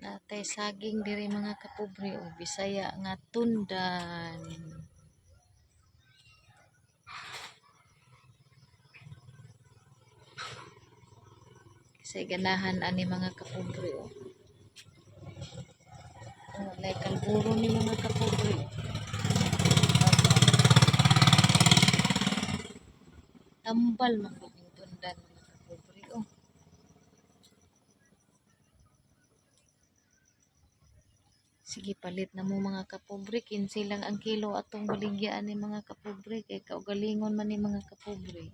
Natay saging diri mga kapobre o Bisaya nga tundan. Kasi ganahan ani mga kapobre o. Like kalburo ni mga kapobre. Tambal man ko yung tundan mga kapobre o. Sige, palit na mo mga kapobre. 15 lang ang kilo atong baligyan ni mga kapobre. Kay kaugalingon man ni mga kapobre.